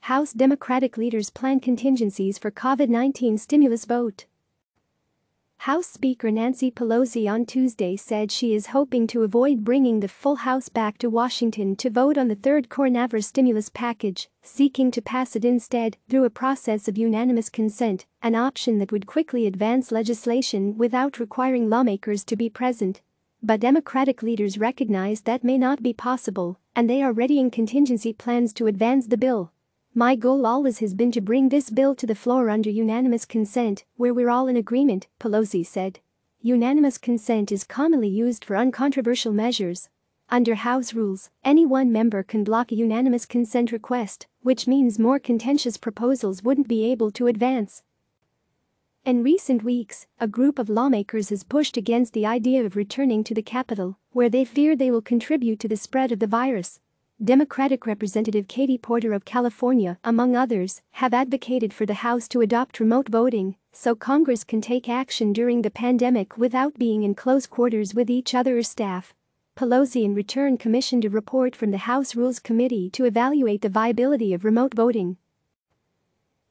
House Democratic leaders plan contingencies for COVID-19 stimulus vote. House Speaker Nancy Pelosi on Tuesday said she is hoping to avoid bringing the full House back to Washington to vote on the third coronavirus stimulus package, seeking to pass it instead through a process of unanimous consent, an option that would quickly advance legislation without requiring lawmakers to be present. But Democratic leaders recognize that may not be possible, and they are readying contingency plans to advance the bill. "My goal always has been to bring this bill to the floor under unanimous consent, where we're all in agreement," Pelosi said. Unanimous consent is commonly used for uncontroversial measures. Under House rules, any one member can block a unanimous consent request, which means more contentious proposals wouldn't be able to advance. In recent weeks, a group of lawmakers has pushed against the idea of returning to the Capitol, where they fear they will contribute to the spread of the virus. Democratic Representative Katie Porter of California, among others, have advocated for the House to adopt remote voting so Congress can take action during the pandemic without being in close quarters with each other or staff. Pelosi in return commissioned a report from the House Rules Committee to evaluate the viability of remote voting.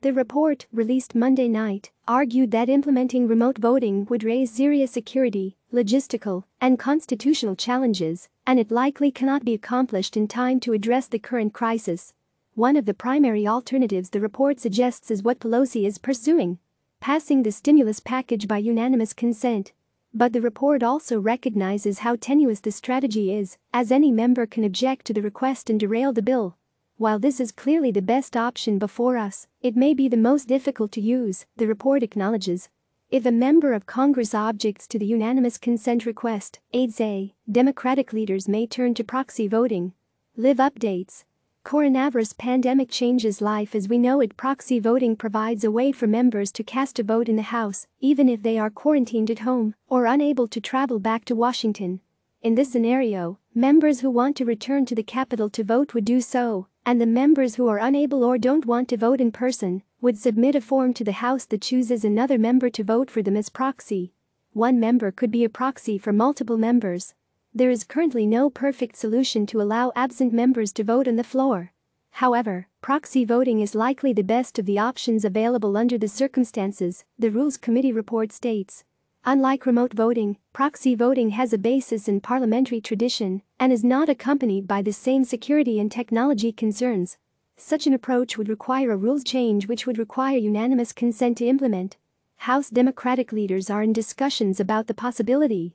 The report, released Monday night, argued that implementing remote voting would raise serious security, logistical, and constitutional challenges, and it likely cannot be accomplished in time to address the current crisis. One of the primary alternatives the report suggests is what Pelosi is pursuing: passing the stimulus package by unanimous consent. But the report also recognizes how tenuous the strategy is, as any member can object to the request and derail the bill. While this is clearly the best option before us, it may be the most difficult to use, the report acknowledges. If a member of Congress objects to the unanimous consent request, aides say, Democratic leaders may turn to proxy voting. Live updates. Coronavirus pandemic changes life as we know it. Proxy voting provides a way for members to cast a vote in the House, even if they are quarantined at home or unable to travel back to Washington. In this scenario, members who want to return to the Capitol to vote would do so, and the members who are unable or don't want to vote in person would submit a form to the House that chooses another member to vote for them as proxy. One member could be a proxy for multiple members. There is currently no perfect solution to allow absent members to vote on the floor. However, proxy voting is likely the best of the options available under the circumstances, the Rules Committee report states. Unlike remote voting, proxy voting has a basis in parliamentary tradition and is not accompanied by the same security and technology concerns. Such an approach would require a rules change which would require unanimous consent to implement. House Democratic leaders are in discussions about the possibility.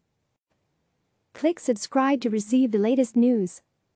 Click subscribe to receive the latest news.